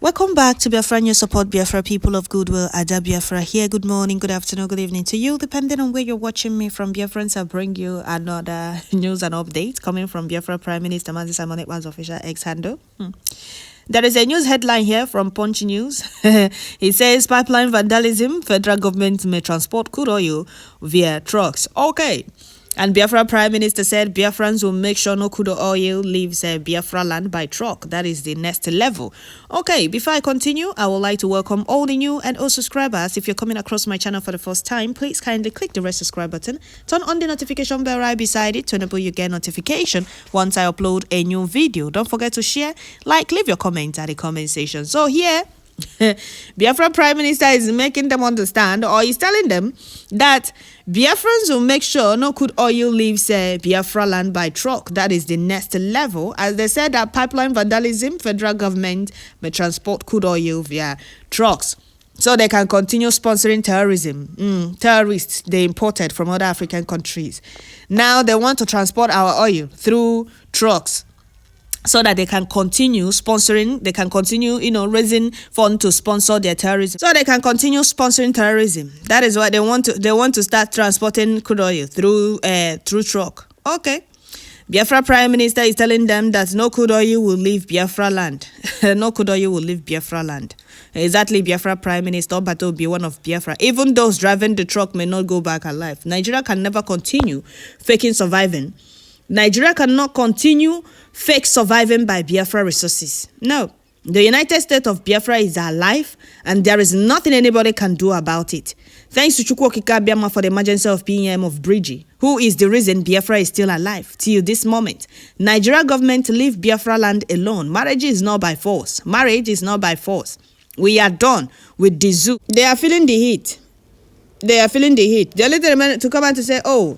Welcome back to Biafra News Support Biafra people of goodwill. Ada Biafra here. Good morning, good afternoon, good evening to you. Depending on where you're watching me from, Biafrans, I'll bring you another news and update coming from Biafra Prime Minister Mazi Simon Ekpan's official X handle. There is a news headline here from Punch News. It says pipeline vandalism. Federal government may transport crude oil via trucks. Okay. And Biafra Prime Minister said Biafrans will make sure no crude oil leaves Biafraland by truck. That is the next level. Okay, before I continue, I would like to welcome all the new and old subscribers. If you're coming across my channel for the first time, please kindly click the red subscribe button. Turn on the notification bell right beside it to enable you get notification once I upload a new video. Don't forget to share, like, leave your comments at the comment section. So here, Biafra Prime Minister is making them understand, or he's telling them that Biafrans will make sure no crude oil leaves Biafraland by truck. That is the next level. As they said that pipeline vandalism, federal government may transport crude oil via trucks so they can continue sponsoring terrorism. Terrorists they imported from other African countries. Now they want to transport our oil through trucks, so that they can continue sponsoring, they can continue, raising funds to sponsor their terrorism. So they can continue sponsoring terrorism. That is why they want to start transporting crude oil through truck. Okay. Biafra Prime Minister is telling them that no crude oil will leave Biafraland. No crude oil will leave Biafraland. Exactly, Biafra Prime Minister, but will be one of Biafra. Even those driving the truck may not go back alive. Nigeria can never continue faking surviving. Nigeria cannot continue fake surviving by Biafra resources. No. The United States of Biafra is alive, and there is nothing anybody can do about it. Thanks to Chukwu Okike Abiama for the emergency of PM of Bridgie, who is the reason Biafra is still alive till this moment. Nigeria government leave Biafraland alone. Marriage is not by force. Marriage is not by force. We are done with the zoo. They are feeling the heat. They are feeling the heat. The only thing to come out to say, oh,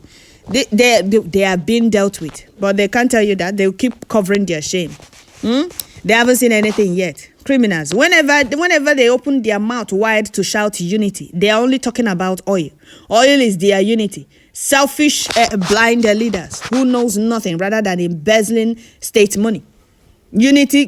they are being dealt with, but they can't tell you that. They'll keep covering their shame. They haven't seen anything yet. Criminals, whenever they open their mouth wide to shout unity, they are only talking about oil. Oil is their unity. Selfish, blind leaders who knows nothing rather than embezzling state money. Unity,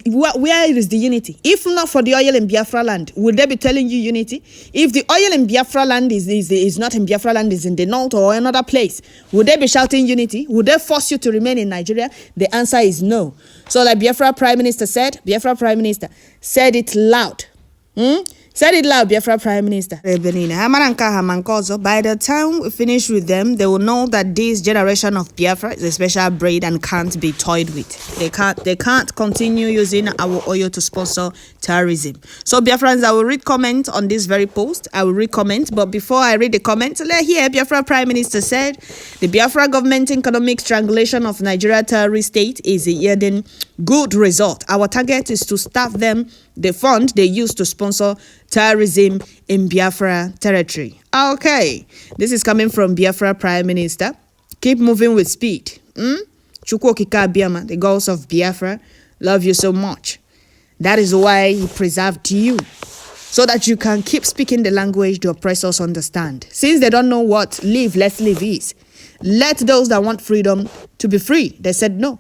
where is the unity? If not for the oil in Biafraland, would they be telling you unity? If the oil in Biafraland is not in Biafraland, is in the north or another place, would they be shouting unity? Would they force you to remain in Nigeria? The answer is no. So like Biafra Prime Minister said it loud. Said it loud, Biafra Prime Minister. By the time we finish with them, they will know that this generation of Biafra is a special breed and can't be toyed with. They can't continue using our oil to sponsor terrorism. So Biafrans, I will read comments on this very post. I will read comments, but before I read the comments, let's hear Biafra Prime Minister said the Biafra government economic strangulation of Nigeria terrorist state is yielding good result. Our target is to staff them the fund they use to sponsor terrorism in Biafra territory. Okay, this is coming from Biafra Prime Minister. Keep moving with speed. Chukwu Okike Abiama, the gods of Biafra, love you so much. That is why he preserved you, so that you can keep speaking the language the oppressors understand. Since they don't know what let's live is, let those that want freedom to be free. They said no.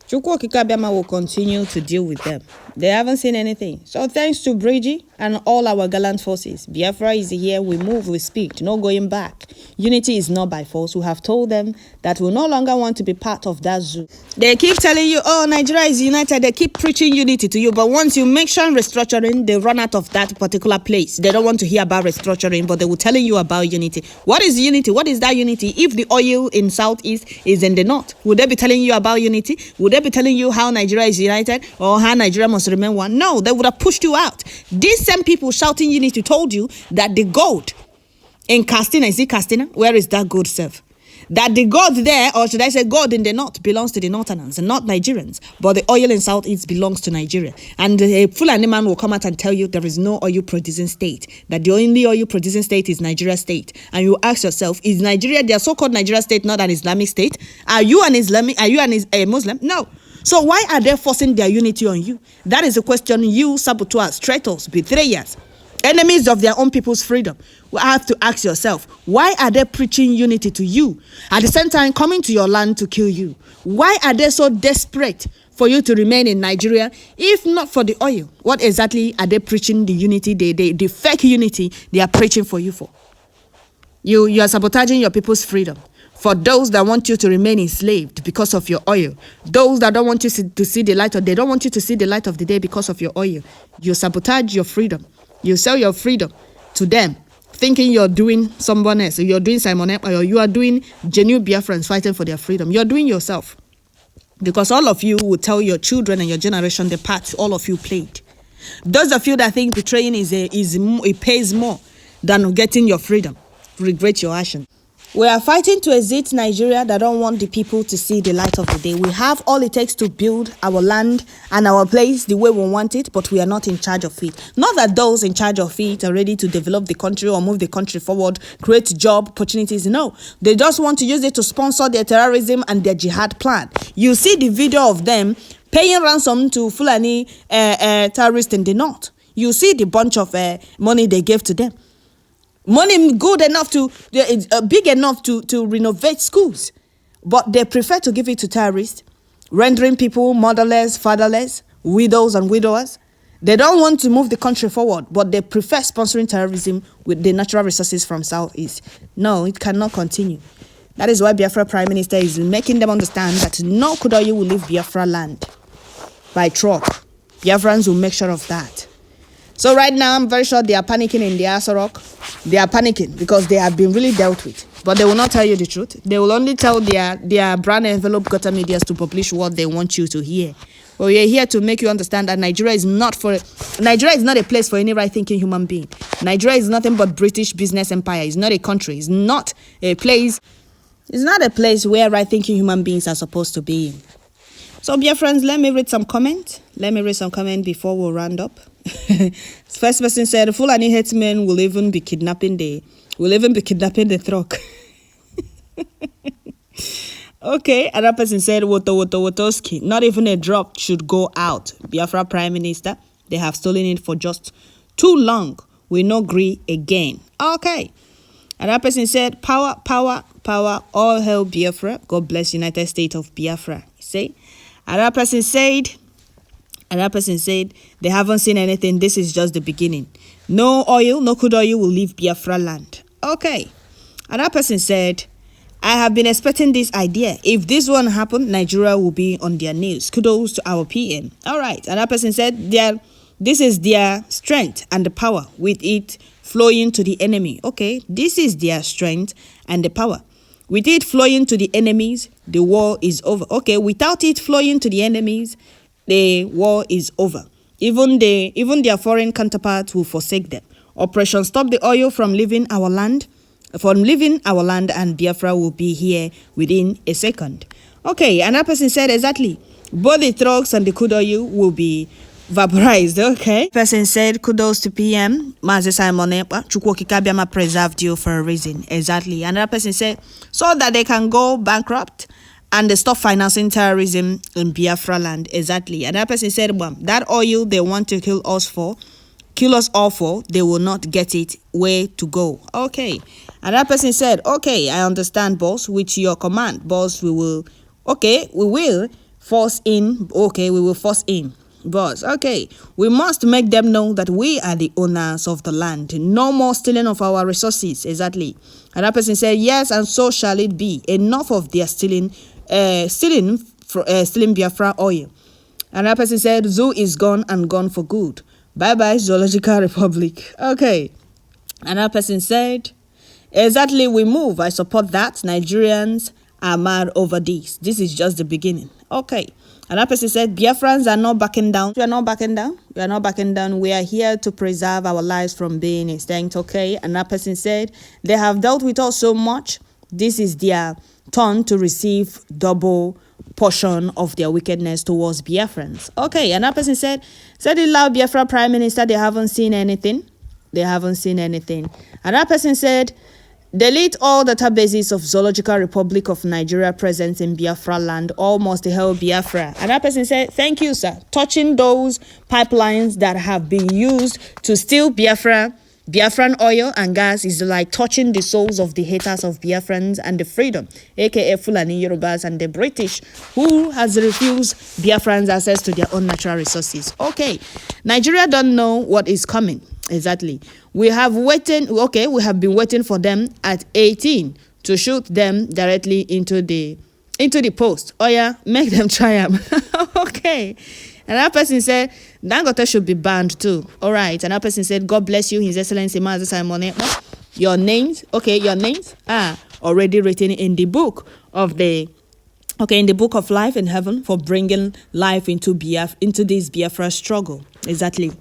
Chukwu Okike Abiama will continue to deal with them. They haven't seen anything. So thanks to Bridgie and all our gallant forces, Biafra is here. We move with speed, no going back. Unity is not by force. We have told them that we no longer want to be part of that zoo. They keep telling you, oh, Nigeria is united. They keep preaching unity to you. But once you mention restructuring, they run out of that particular place. They don't want to hear about restructuring, but they will telling you about unity. What is unity? What is that unity? If the oil in Southeast is in the north, would they be telling you about unity? Would they be telling you how Nigeria is united or how Nigeria must remain one? No, they would have pushed you out. These same people shouting unity told you that the gold in Castina, is it Castina? Where is that gold served? That the gold there, or should I say gold in the north, belongs to the Northerners and not Nigerians. But the oil in Southeast belongs to Nigeria. And a Fulani man will come out and tell you there is no oil producing state. That the only oil producing state is Nigeria state. And you ask yourself, is Nigeria, their so-called Nigeria state, not an Islamic state? Are you a Muslim? No. So why are they forcing their unity on you? That is a question you saboteurs, traitors, betrayers, enemies of their own people's freedom. We have to ask yourself, why are they preaching unity to you, at the same time coming to your land to kill you? Why are they so desperate for you to remain in Nigeria, if not for the oil? What exactly are they preaching the unity, the fake unity they are preaching for you for? You are sabotaging your people's freedom. For those that want you to remain enslaved because of your oil, those that don't want you to see the light, or they don't want you to see the light of the day because of your oil, you sabotage your freedom. You sell your freedom to them, thinking you're doing someone else, you're doing Simon Ekpa, or you are doing genuine Biafrans fighting for their freedom. You're doing yourself. Because all of you will tell your children and your generation the part all of you played. Those of you that think betraying it pays more than getting your freedom, regret your action. We are fighting to exit Nigeria that don't want the people to see the light of the day. We have all it takes to build our land and our place the way we want it, but we are not in charge of it. Not that those in charge of it are ready to develop the country or move the country forward, create job opportunities. No, they just want to use it to sponsor their terrorism and their jihad plan. You see the video of them paying ransom to Fulani terrorists in the north. You see the bunch of money they gave to them. Money good enough big enough to renovate schools. But they prefer to give it to terrorists, rendering people motherless, fatherless, widows and widowers. They don't want to move the country forward, but they prefer sponsoring terrorism with the natural resources from Southeast. No, it cannot continue. That is why Biafra Prime Minister is making them understand that no Kudoyi will leave Biafraland by truck. Biafrans will make sure of that. So right now, I'm very sure they are panicking in the Asorock. They are panicking because they have been really dealt with. But they will not tell you the truth. They will only tell their brand envelope gutter medias to publish what they want you to hear. But we are here to make you understand that Nigeria is not a place for any right-thinking human being. Nigeria is nothing but British business empire. It's not a country. It's not a place. It's not a place where right-thinking human beings are supposed to be in. So, dear friends, let me read some comments. Let me read some comments before we round up. First person said, Fulani headsmen will even be kidnapping the truck. Okay, another person said, Wotoski, not even a drop should go out. Biafra Prime Minister, they have stolen it for just too long. We no agree again. Okay. Another person said, power, all hail Biafra. God bless United States of Biafra. You see? Another person said, they haven't seen anything. This is just the beginning. No oil, no crude oil will leave Biafraland. Okay. Another person said, I have been expecting this idea. If this one happened, Nigeria will be on their news. Kudos to our PM. All right. Another person said, this is their strength and the power, with it flowing to the enemy. Okay. This is their strength and the power. With it flowing to the enemies, the war is over. Okay, without it flowing to the enemies, the war is over. Even their foreign counterparts will forsake them. Operation Stop the Oil from leaving our land, and Biafra will be here within a second. Okay, another person said exactly. Both the trucks and the crude oil will be vaporized. Okay. Person said, kudos to PM. Mazi Simon Ekpa. Chukwokikabiama preserved you for a reason. Exactly. Another person said, so that they can go bankrupt and they stop financing terrorism in Biafraland. Exactly. Another person said, well, that oil they want to kill us all for, they will not get it. Where to go? Okay. Another person said, okay, I understand, boss. With your command, boss, we will force in. Okay, we will force in. Boss, okay, we must make them know that we are the owners of the land. No more stealing of our resources. Exactly. Another person said, yes, and so shall it be. Enough of their stealing Biafra oil. Another person said, zoo is gone and gone for good. Bye-bye, Zoological Republic. Okay. Another person said, exactly, we move. I support that. Nigerians are mad over this. This is just the beginning. Okay. Another person said, Biafrans are not backing down. We are not backing down. We are not backing down. We are here to preserve our lives from being extinct. Okay. Another person said, they have dealt with us so much. This is their turn to receive double portion of their wickedness towards Biafrans. Okay. Another person said it loud, Biafra Prime Minister, they haven't seen anything. They haven't seen anything. Another person said, Delete all databases of Zoological Republic of Nigeria present in Biafraland. All must hail Biafra. And that person said, thank you, sir. Touching those pipelines that have been used to steal Biafran oil and gas is like touching the souls of the haters of Biafrans and the freedom, aka Fulani Yorubas and the British, who has refused Biafrans access to their own natural resources. Okay, Nigeria don't know what is coming. Exactly. We have been waiting for them at 18 to shoot them directly into the post. Oh yeah, make them triumph. Okay. Another person said, Dangote should be banned too. All right. Another person said, God bless you, His Excellency Mazi Simon. Your names are already written in the book of in the book of life in heaven for bringing life into this Biafra struggle. Exactly. By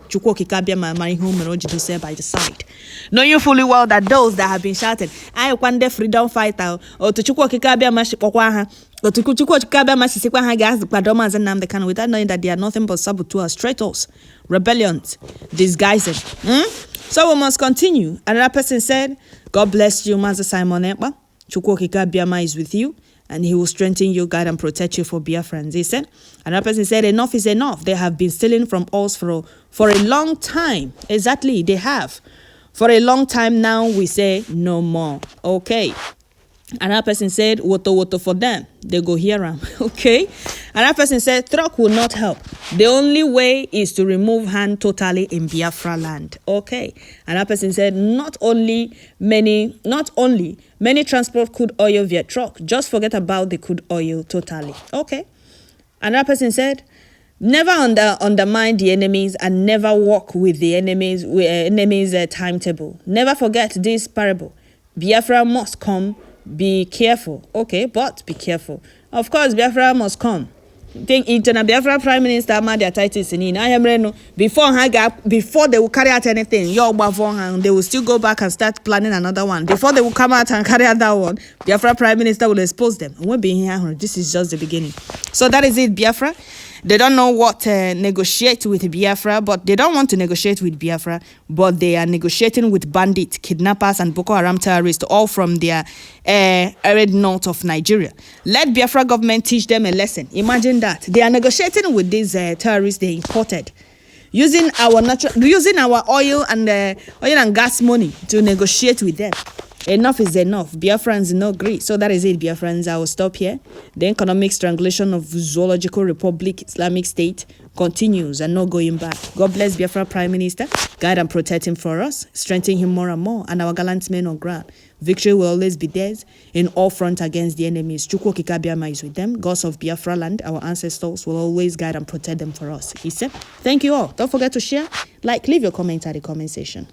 the side. Knowing fully well that those that have been shouted, I want the freedom fighter, or to without knowing that they are nothing but saboteurs, traitors, rebellions, disguises. So we must continue. Another person said, God bless you, Master Simon Ekpa. Chukwokika Biama is with you, and he will strengthen you, guide, and protect you for Biafrans. He said, another person said, enough is enough. They have been stealing from us for a long time. Exactly, they have. For a long time now, we say no more. Okay. Another person said, woto for them. They go hear them. Okay. Another person said, truck will not help. The only way is to remove hand totally in Biafraland. Okay. Another person said, not only many transport crude oil via truck. Just forget about the crude oil totally. Okay. Another person said, never undermine the enemies and never walk with the enemies timetable. Never forget this parable. Biafra must come. Be careful. Okay, but be careful. Of course, Biafra must come. Think internal Biafra Prime Minister their titles in before they will carry out anything, they will still go back and start planning another one. Before they will come out and carry out that one, Biafra Prime Minister will expose them. We'll be here. This is just the beginning. So that is it, Biafra. They don't know what to negotiate with Biafra, but they don't want to negotiate with Biafra, but they are negotiating with bandits, kidnappers, and Boko Haram terrorists, all from their arid north of Nigeria. Let Biafra government teach them a lesson. Imagine that. They are negotiating with these terrorists they imported, using our oil and gas money to negotiate with them. Enough is enough. Biafrans no agree. So that is it, Biafrans. I will stop here. The economic strangulation of Zoological Republic Islamic State continues and no going back. God bless Biafra Prime Minister. Guide and protect him for us. Strengthen him more and more. And our gallant men on ground. Victory will always be theirs in all fronts against the enemies. Chukwu Okike Abiama is with them. Gods of Biafraland, our ancestors, will always guide and protect them for us. He said, thank you all. Don't forget to share, like, leave your comment at the comment section.